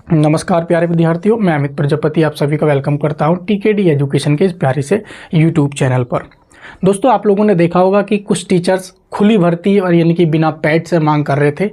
नमस्कार प्यारे विद्यार्थियों, मैं अमित प्रजापति आप सभी का वेलकम करता हूं टीकेडी एजुकेशन के इस प्यारे से यूट्यूब चैनल पर। दोस्तों, आप लोगों ने देखा होगा कि कुछ टीचर्स खुली भर्ती और यानी कि बिना पैड से मांग कर रहे थे।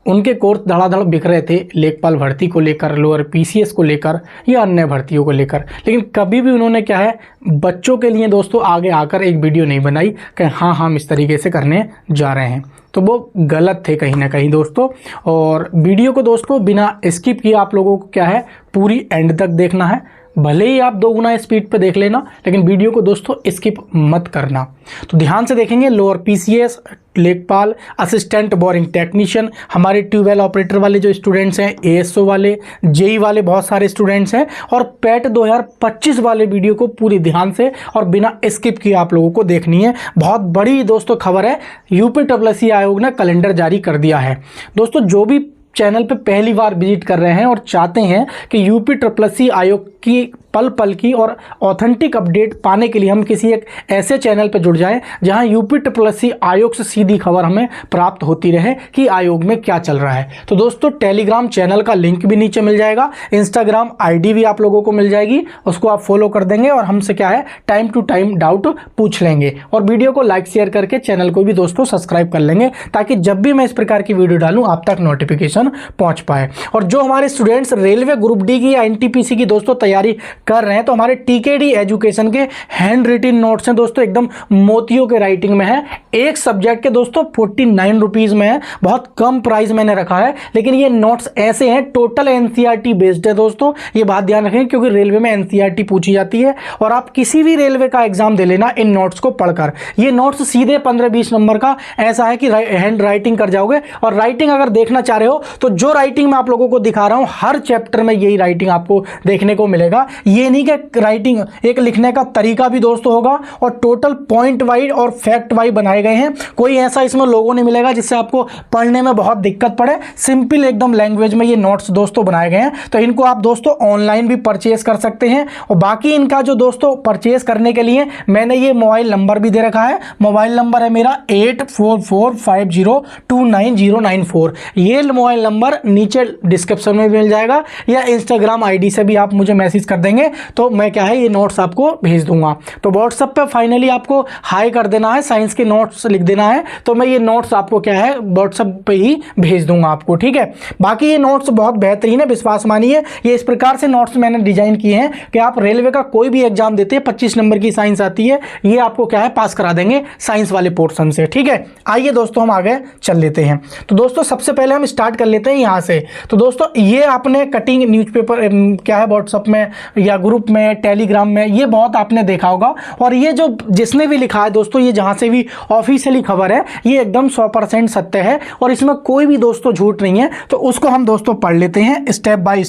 उनके कोर्स धड़ाधड़ बिक रहे थे लेखपाल भर्ती को लेकर, लोअर पीसीएस को लेकर या अन्य भर्तियों को लेकर। लेकिन कभी भी उन्होंने क्या है बच्चों के लिए दोस्तों आगे आकर एक वीडियो नहीं बनाई कि हाँ हम इस तरीके से करने जा रहे हैं। तो वो गलत थे कहीं ना कहीं दोस्तों। और वीडियो को दोस्तों बिना स्किप किए आप लोगों को क्या है पूरी एंड तक देखना है। भले ही आप 2 गुना स्पीड पे देख लेना, लेकिन वीडियो को दोस्तों स्किप मत करना। तो ध्यान से देखेंगे। लोअर पीसीएस, लेखपाल, असिस्टेंट बोरिंग टेक्नीशियन, हमारे ट्यूबवेल ऑपरेटर वाले जो स्टूडेंट्स हैं, एएसओ वाले, जेई वाले बहुत सारे स्टूडेंट्स हैं, और पैट 2025 वाले वीडियो को पूरी ध्यान से और बिना स्किप किए आप लोगों को देखनी है। बहुत बड़ी दोस्तों खबर है, यूपीएससी आयोग ने कैलेंडर जारी कर दिया है। दोस्तों, जो भी चैनल पे पहली बार विजिट कर रहे हैं और चाहते हैं कि यूपीएससी आयोग की पल पल की और ऑथेंटिक अपडेट पाने के लिए हम किसी एक ऐसे चैनल पर जुड़ जाएं जहां यूपीएससी आयोग से सीधी खबर हमें प्राप्त होती रहे कि आयोग में क्या चल रहा है। तो दोस्तों, टेलीग्राम चैनल का लिंक भी नीचे मिल जाएगा, इंस्टाग्राम आईडी भी आप लोगों को मिल जाएगी, उसको आप फॉलो कर देंगे और हमसे क्या है टाइम टू टाइम डाउट पूछ लेंगे। और वीडियो को लाइक शेयर करके चैनल को भी दोस्तों सब्सक्राइब कर लेंगे, ताकि जब भी मैं इस प्रकार की वीडियो डालूं आप तक नोटिफिकेशन पहुंच पाए। और जो हमारे स्टूडेंट्स रेलवे ग्रुप डी की या एनटीपीसी की दोस्तों तैयारी कर रहे हैं, तो हमारे टीकेडी एजुकेशन के हैंड रिटन नोट्स हैं दोस्तों, एकदम मोतियों के राइटिंग में है। एक सब्जेक्ट के दोस्तों 49 रुपीज में है, बहुत कम प्राइस मैंने रखा है। लेकिन ये नोट्स ऐसे हैं, टोटल एनसीईआरटी बेस्ड है दोस्तों, ये बात ध्यान रखें, क्योंकि रेलवे में एनसीईआरटी पूछी जाती है और आप किसी भी रेलवे का एग्जाम दे लेना इन नोट्स को पढ़कर। ये नोट्स सीधे 15-20 नंबर का ऐसा है कि हैंड राइटिंग कर जाओगे। और राइटिंग अगर देखना चाह रहे हो तो जो राइटिंग मैं आप लोगों को दिखा रहा हूं, हर चैप्टर में यही राइटिंग आपको देखने को मिलेगा। ये नहीं कि राइटिंग एक लिखने का तरीका भी दोस्तों होगा, और टोटल पॉइंट वाइज और फैक्ट वाइज बनाए गए हैं। कोई ऐसा इसमें लोगो नहीं मिलेगा जिससे आपको पढ़ने में बहुत दिक्कत पड़े। सिंपल एकदम लैंग्वेज में ये नोट्स दोस्तों बनाए गए हैं। तो इनको आप दोस्तों ऑनलाइन भी परचेज कर सकते हैं। और बाकी इनका जो दोस्तों परचेज करने के लिए मैंने ये मोबाइल नंबर भी दे रखा है। मोबाइल नंबर है मेरा 8445029094। ये मोबाइल नंबर नीचे डिस्क्रिप्शन में मिल जाएगा, या इंस्टाग्राम आईडी से भी आप मुझे मैसेज कर देंगे तो मैं क्या है ये नोट्स आपको भेज दूंगा। तो व्हाट्सएप पे फाइनली आपको हाई कर देना है, साइंस के नोट्स लिख देना है, तो मैं ये नोट्स आपको क्या है व्हाट्सएप पे ही भेज दूंगा आपको, ठीक है। बाकी ये नोट्स बहुत बेहतरीन है, विश्वास मानिए। ये इस प्रकार से नोट्स मैंने डिजाइन किए हैं कि आप रेलवे का कोई भी एग्जाम देते हैं, 25 नंबर की साइंस आती है, ये आपको क्या है पास करा देंगे साइंस वाले पोर्शन से, ठीक है। आइए दोस्तों हम आगे चल लेते हैं। तो दोस्तों सबसे पहले हम स्टार्ट कर लेते हैं यहाँ से। तो दोस्तों ये आपने कटिंग न्यूज़पेपर क्या है व्हाट्सएप में या ग्रुप में, टेलीग्राम में, ये बहुत आपने देखा होगा। और ये जो जिसने भी लिखा है दोस्तों, ये जहां से भी ऑफिशियली खबर है, ये एकदम 100% सत्य है और इसमें कोई भी दोस्तों झूठ नहीं है। तो उसको हम दोस्तों पढ़ लेते हैं स्टेप बाय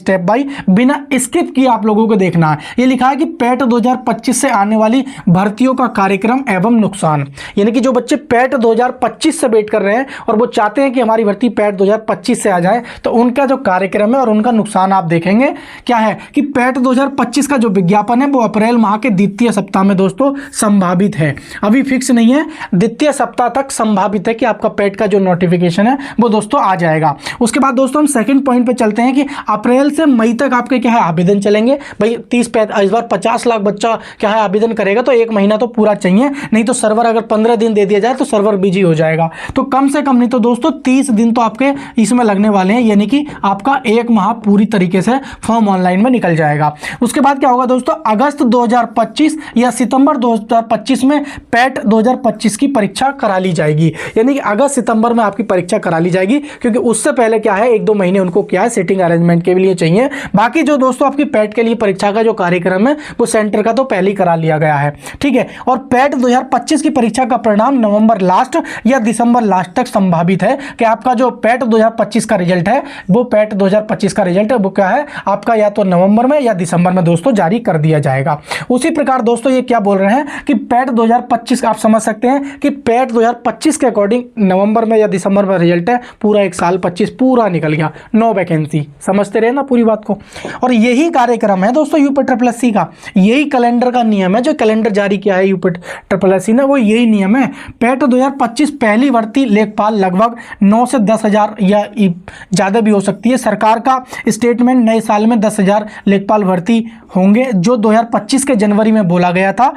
बिना स्किप किए आप लोगों को देखना है। ये लिखा है कि पैट 2025 से आने वाली भर्तियों का कार्यक्रम एवं नुकसान। यानी कि जो बच्चे पैट 2025 से वेट कर रहे हैं और वो चाहते हैं कि हमारी भर्ती पैट 2025 से आ जाए, तो उनका जो कार्यक्रम है और उनका नुकसान आप देखेंगे। क्या है कि पैट 2025 का जो विज्ञापन है वो अप्रैल माह के द्वितीय सप्ताह में दोस्तों संभावित है, अभी फिक्स नहीं है, द्वितीय सप्ताह तक संभावित है कि आपका पैट का जो नोटिफिकेशन है वो दोस्तों आ जाएगा। उसके बाद दोस्तों हम सेकंड पॉइंट पे चलते हैं कि अप्रैल से मई तक आपके क्या है आवेदन चलेंगे। भाई 30-35 इस बार 50 लाख बच्चा क्या है आवेदन करेगा, तो 1 महीना तो पूरा चाहिए, नहीं तो सर्वर अगर 15 दिन दे दिया जाए तो सर्वर बिजी हो जाएगा। तो कम से कम नहीं तो दोस्तों 30 दिन तो आपके इसमें लगने वाले हैं, यानी कि आपका 1 माह पूरी तरीके से फॉर्म ऑनलाइन में निकल जाएगा। उसके बाद क्या होगा दोस्तों, अगस्त 2025 या सितंबर 2025 में पैट 2025 की परीक्षा करा ली जाएगी। यानी कि अगस्त सितंबर में आपकी परीक्षा करा ली जाएगी, क्योंकि उससे पहले क्या है 1-2 महीने उनको क्या है सिटिंग अरेंजमेंट के लिए चाहिए। बाकी जो दोस्तों आपकी पैट के लिए परीक्षा का जो कार्यक्रम है वो सेंटर का तो पहले ही करा लिया गया है, ठीक है। और पैट 2025 की परीक्षा का परिणाम नवंबर लास्ट या दिसंबर लास्ट तक संभावित है कि आपका जो पैट 2025 का रिजल्ट है वो पैट 2025 का रिजल्ट है वो क्या है आपका या तो नवंबर में या दिसंबर में दोस्तों जारी कर दिया जाएगा। उसी प्रकार दोस्तों ये क्या बोल रहे हैं कि पैट 2025 आप समझ सकते हैं कि पैट 2025 के अकॉर्डिंग नवंबर में या दिसंबर में रिजल्ट है, पूरा एक साल 25 पूरा निकल गया, 9 वैकेंसी, समझते रहे ना पूरी बात को। और यही कार्यक्रम है दोस्तों यूपीट्रिपलएससी का, यही कैलेंडर का नियम है, जो कैलेंडर जारी किया है यूपीट्रिपलएससी ने, वो यही नियम है। पैट 2025 पहली भर्ती लेखपाल लगभग 9 से 10,000 या ज़्यादा भी हो सकती है। सरकार का स्टेटमेंट नए साल में 10,000 लेखपाल भर्ती होंगे, जो 2025 के जनवरी में बोला गया था,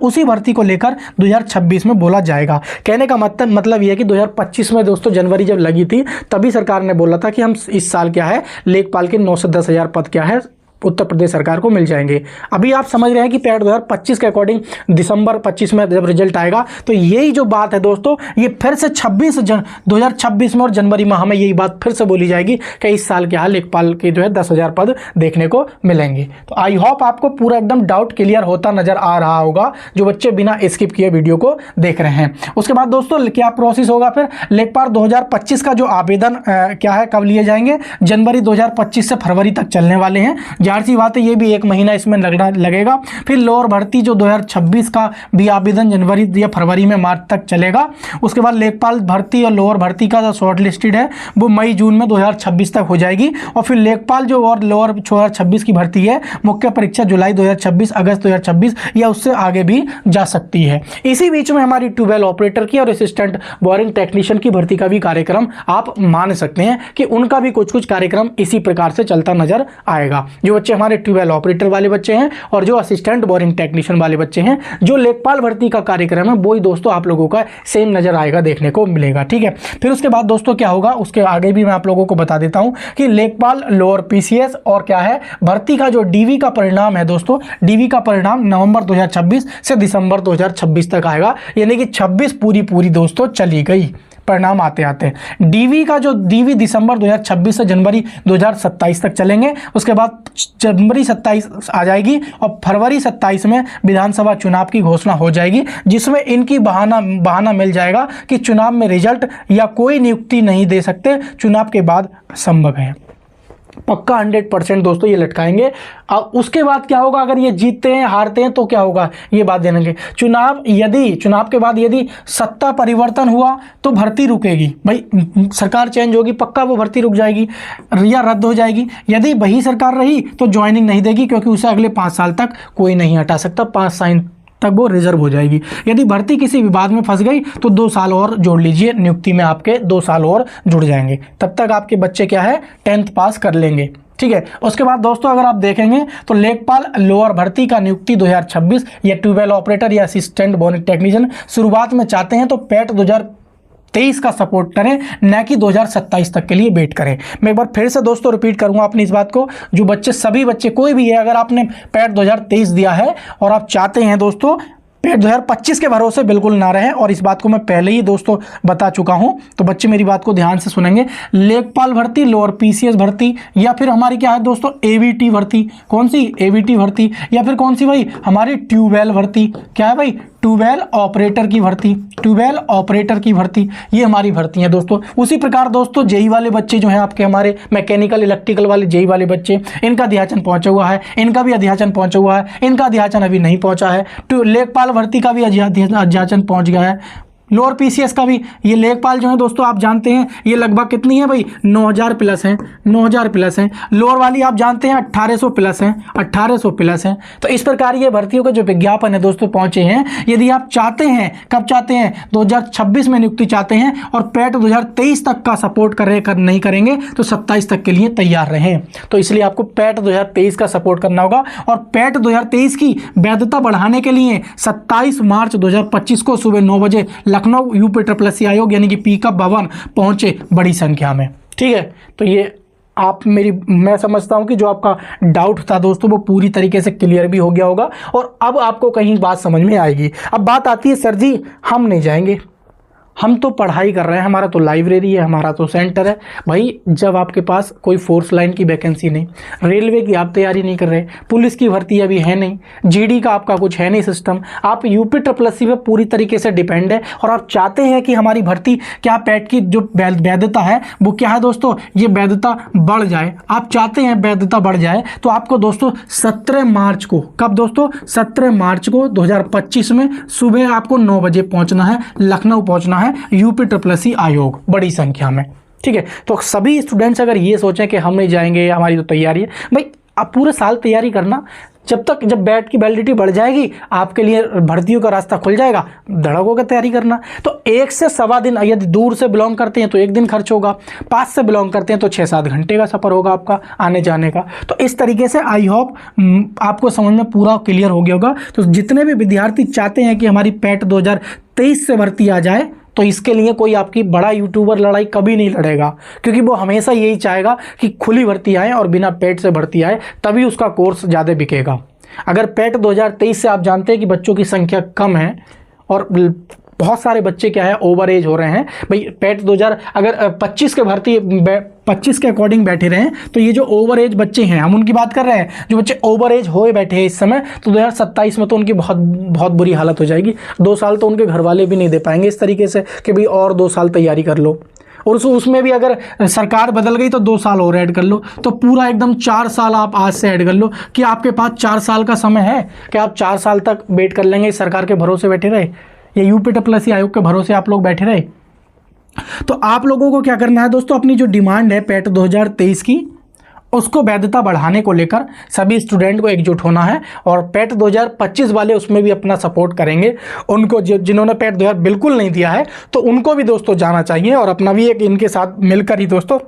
उसी भर्ती को लेकर 2026 में बोला जाएगा। कहने का मतलब यह है कि 2025 में दोस्तों जनवरी जब लगी थी तभी सरकार ने बोला था कि हम इस साल क्या है लेखपाल के 9 से 10,000 पद क्या है उत्तर प्रदेश सरकार को मिल जाएंगे। अभी आप समझ रहे हैं कि पैट 2025 के अकॉर्डिंग दिसंबर 25 में जब रिजल्ट आएगा तो यही जो बात है दोस्तों, ये फिर से 2026 में और जनवरी माह में यही बात फिर से बोली जाएगी कि इस साल के लेखपाल के जो है 10,000 पद देखने को मिलेंगे। तो आई होप आपको पूरा एकदम डाउट क्लियर होता नजर आ रहा होगा, जो बच्चे बिना स्किप किए वीडियो को देख रहे हैं। उसके बाद दोस्तों क्या प्रोसेस होगा, फिर लेखपाल 2025 का जो आवेदन क्या है कब लिए जाएंगे, जनवरी 2025 से फरवरी तक चलने वाले हैं। जाहिर सी बात है ये भी एक महीना इसमें लगेगा। फिर लोअर भर्ती जो 2026 का भी आवेदन जनवरी या फरवरी में मार्च तक चलेगा। उसके बाद लेखपाल भर्ती और लोअर भर्ती का जो शॉर्ट लिस्टेड है वो मई जून में 2026 तक हो जाएगी। और फिर लेखपाल जो और लोअर 2026 की भर्ती है, मुख्य परीक्षा जुलाई 2026, अगस्त 2026 या उससे आगे भी जा सकती है। इसी बीच में हमारी ट्यूबवेल ऑपरेटर की और असिस्टेंट बोरिंग टेक्नीशियन की भर्ती का भी कार्यक्रम आप मान सकते हैं कि उनका भी कुछ कार्यक्रम इसी प्रकार से चलता नजर आएगा। जो बच्चे हमारे ट्यूबवेल ऑपरेटर वाले बच्चे हैं और जो असिस्टेंट बोरिंग टेक्नीशियन वाले बच्चे हैं, जो लेखपाल भर्ती का कार्यक्रम है वही दोस्तों आप लोगों का सेम नजर आएगा, देखने को मिलेगा। ठीक है, फिर उसके बाद दोस्तों क्या होगा, उसके आगे भी मैं आप लोगों को बता देता हूं कि लेखपाल लोअर पीसीएस और क्या है भर्ती का जो डीवी का परिणाम है दोस्तों, डीवी का परिणाम नवंबर 2026 से दिसंबर 2026 तक आएगा, यानी कि 26 पूरी दोस्तों चली गई परिणाम आते आते। डीवी का जो डीवी दिसंबर 2026 से जनवरी 2027 तक चलेंगे। उसके बाद जनवरी 27 आ जाएगी और फरवरी 27 में विधानसभा चुनाव की घोषणा हो जाएगी, जिसमें इनकी बहाना मिल जाएगा कि चुनाव में रिजल्ट या कोई नियुक्ति नहीं दे सकते, चुनाव के बाद संभव है। पक्का 100% दोस्तों ये लटकाएंगे। अब उसके बाद क्या होगा, अगर ये जीतते हैं हारते हैं तो क्या होगा ये बात देंगे। चुनाव के बाद यदि सत्ता परिवर्तन हुआ तो भर्ती रुकेगी, भाई सरकार चेंज होगी, पक्का वो भर्ती रुक जाएगी या रद्द हो जाएगी। यदि वही सरकार रही तो ज्वाइनिंग नहीं देगी, क्योंकि उसे अगले 5 साल तक कोई नहीं हटा सकता, 5 साल तक वो रिजर्व हो जाएगी। यदि भर्ती किसी विवाद में फंस गई तो 2 साल और जोड़ लीजिए, नियुक्ति में आपके 2 साल और जुड़ जाएंगे, तब तक आपके बच्चे क्या है 10th पास कर लेंगे। ठीक है, उसके बाद दोस्तों अगर आप देखेंगे तो लेखपाल लोअर भर्ती का नियुक्ति 2026 या ट्यूबवेल ऑपरेटर या असिस्टेंट बोरिंग टेक्नीशियन शुरुआत में चाहते हैं तो पैट 2023 का सपोर्ट करें, न कि 2027 तक के लिए वेट करें। मैं एक बार फिर से दोस्तों रिपीट करूंगा अपनी इस बात को, जो बच्चे सभी बच्चे कोई भी है, अगर आपने पैट 2023 दिया है और आप चाहते हैं दोस्तों पैट 2025 के भरोसे बिल्कुल ना रहे, और इस बात को मैं पहले ही दोस्तों बता चुका हूं, तो बच्चे मेरी बात को ध्यान से सुनेंगे। लेखपाल भर्ती, लोअर पीसीएस भर्ती या फिर हमारी क्या है दोस्तों एवीटी भर्ती, कौन सी एवीटी भर्ती, या फिर कौन सी भाई हमारी ट्यूबवेल भर्ती, क्या है भाई ट्यूबवेल ऑपरेटर की भर्ती, ट्यूबवेल ऑपरेटर की भर्ती, ये हमारी भर्ती है दोस्तों। उसी प्रकार दोस्तों जेई वाले बच्चे जो हैं आपके, हमारे मैकेनिकल इलेक्ट्रिकल वाले जेई वाले बच्चे, इनका अध्याचन पहुंचा हुआ है, इनका भी अध्याचन पहुंचा हुआ है, इनका अध्याचन अभी नहीं पहुंचा है। लेखपाल भर्ती का भी अध्याचन पहुंच गया है। लोअर पीसीएस का भी, ये लेखपाल जो है दोस्तों आप जानते हैं ये लगभग कितनी है भाई 9,000 प्लस हैं, 9,000 प्लस हैं। लोअर वाली आप जानते हैं 1,800 प्लस हैं, 1,800 प्लस हैं। तो इस प्रकार ये भर्तियों के जो विज्ञापन है दोस्तों पहुंचे हैं। यदि आप चाहते हैं, कब चाहते हैं 2026 में नियुक्ति चाहते हैं और पैट 2023 तक का सपोर्ट नहीं करेंगे तो 27 तक के लिए तैयार रहें। तो इसलिए आपको पैट 2023 का सपोर्ट करना होगा। और पैट 2023 की वैधता बढ़ाने के लिए 27 मार्च 2025 को सुबह 9 बजे लखनऊ यूपीट्रिपलएससी आयोग यानी कि पीकअप भवन पहुंचे बड़ी संख्या में। ठीक है, तो ये मैं समझता हूं कि जो आपका डाउट था दोस्तों वो पूरी तरीके से क्लियर भी हो गया होगा और अब आपको कहीं बात समझ में आएगी। अब बात आती है सर जी हम नहीं जाएंगे, हम तो पढ़ाई कर रहे हैं, हमारा तो लाइब्रेरी है, हमारा तो सेंटर है भाई। जब आपके पास कोई फोर्स लाइन की वैकेंसी नहीं, रेलवे की आप तैयारी नहीं कर रहे, पुलिस की भर्ती अभी है नहीं, जीडी का आपका कुछ है नहीं सिस्टम, आप यूपी ट्रिपल पे पूरी तरीके से डिपेंड है और आप चाहते हैं कि हमारी भर्ती क्या पैट की जो वैधता है वो क्या है दोस्तों, ये वैधता बढ़ जाए, आप चाहते हैं वैधता बढ़ जाए, तो आपको दोस्तों 17 मार्च को, कब दोस्तों 17 मार्च को 2025 में सुबह आपको 9 बजे पहुंचना है, लखनऊ पहुंचना है यूपी ट्रिपल आयोग बड़ी संख्या में। ठीक है, तो सभी स्टूडेंट्स अगर ये सोचें कि हम नहीं जाएंगे, हमारी तो तैयारी है, भाई आप पूरे साल तैयारी करना, जब बैट की वैलिडिटी बढ़ जाएगी आपके लिए भर्तियों का रास्ता खुल जाएगा, धड़क होकर तैयारी करना। तो 1 से सवा दिन, यदि दूर से बिलोंग करते हैं तो 1 दिन खर्च होगा, 5 से बिलोंग करते हैं तो 6-7 घंटे का सफ़र होगा आपका आने जाने का। तो इस तरीके से आई होप आपको समझ में पूरा क्लियर हो गया होगा। तो जितने भी विद्यार्थी चाहते हैं कि हमारी पैट 2023 से भर्ती आ जाए, तो इसके लिए कोई आपकी बड़ा यूट्यूबर लड़ाई कभी नहीं लड़ेगा, क्योंकि वो हमेशा यही चाहेगा कि खुली भर्ती आए और बिना पेट से भर्ती आए, तभी उसका कोर्स ज़्यादा बिकेगा। अगर पेट 2023 से आप जानते हैं कि बच्चों की संख्या कम है और बहुत सारे बच्चे क्या है ओवर एज हो रहे हैं, भाई पेट 2000 अगर 25 के भर्ती 25 के अकॉर्डिंग बैठे रहे हैं, तो ये जो ओवर एज बच्चे हैं हम उनकी बात कर रहे हैं, जो बच्चे ओवर एज होए बैठे हैं इस समय, तो 2027 में तो उनकी बहुत बहुत बुरी हालत हो जाएगी। 2 साल तो उनके घर वाले भी नहीं दे पाएंगे इस तरीके से कि भाई और 2 साल तैयारी कर लो, और उसमें भी अगर सरकार बदल गई तो 2 साल और ऐड कर लो, तो पूरा एकदम 4 साल आप आज से ऐड कर लो कि आपके पास 4 साल का समय है कि आप 4 साल तक वेट कर लेंगे, सरकार के भरोसे बैठे रहे या यूपी ट्रिपल आयोग के भरोसे आप लोग बैठे रहे। तो आप लोगों को क्या करना है दोस्तों, अपनी जो डिमांड है पैट 2023 की, उसको वैधता बढ़ाने को लेकर सभी स्टूडेंट को एकजुट होना है, और पैट 2025 वाले उसमें भी अपना सपोर्ट करेंगे। उनको जिन्होंने पैट 2000 बिल्कुल नहीं दिया है, तो उनको भी दोस्तों जाना चाहिए और अपना भी एक इनके साथ मिलकर ही दोस्तों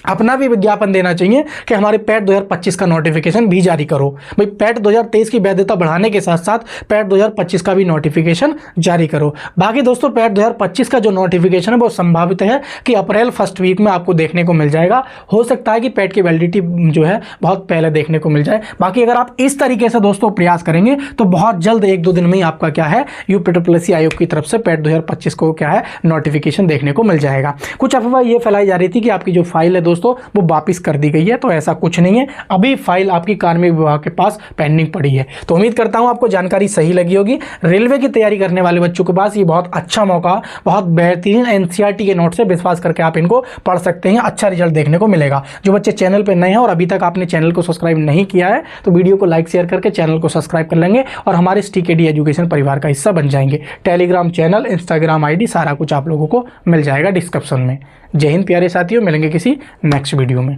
अपना भी विज्ञापन देना चाहिए कि हमारे पैट 2025 का नोटिफिकेशन भी जारी करो। भाई पैट 2023 की वैधता बढ़ाने के साथ साथ पैट 2025 का भी नोटिफिकेशन जारी करो। बाकी दोस्तों पैट 2025 का जो नोटिफिकेशन है वो संभावित है कि अप्रैल फर्स्ट वीक में आपको देखने को मिल जाएगा। हो सकता है कि पैट की वैलिडिटी जो है बहुत पहले देखने को मिल जाए। बाकी अगर आप इस तरीके से दोस्तों प्रयास करेंगे तो बहुत जल्द 1-2 दिन में ही आपका क्या है यूपी ट्रिपल आयोग की तरफ से पैट 2025 को क्या है नोटिफिकेशन देखने को मिल जाएगा। कुछ अफवाह ये फैलाई जा रही थी कि आपकी जो फाइल है दोस्तों वो वापस कर दी गई है, तो ऐसा कुछ नहीं है, अभी फाइल आपकी कार्मिक विभाग के पास पेंडिंग पड़ी है। तो उम्मीद करता हूं आपको जानकारी सही लगी होगी। रेलवे की तैयारी करने वाले बच्चों के पास ये बहुत अच्छा मौका, बहुत बेहतरीन एनसीईआरटी के नोट से विश्वास करके आप इनको पढ़ सकते हैं, अच्छा रिजल्ट देखने को मिलेगा। जो बच्चे चैनल पर नए हैं और अभी तक आपने चैनल को सब्सक्राइब नहीं किया है तो वीडियो को लाइक शेयर करके चैनल को सब्सक्राइब कर लेंगे और हमारे TKD एजुकेशन परिवार का हिस्सा बन जाएंगे। टेलीग्राम चैनल, इंस्टाग्राम ID सारा कुछ आप लोगों को मिल जाएगा डिस्क्रिप्शन में। जय हिंद प्यारे साथियों, मिलेंगे किसी नेक्स्ट वीडियो में।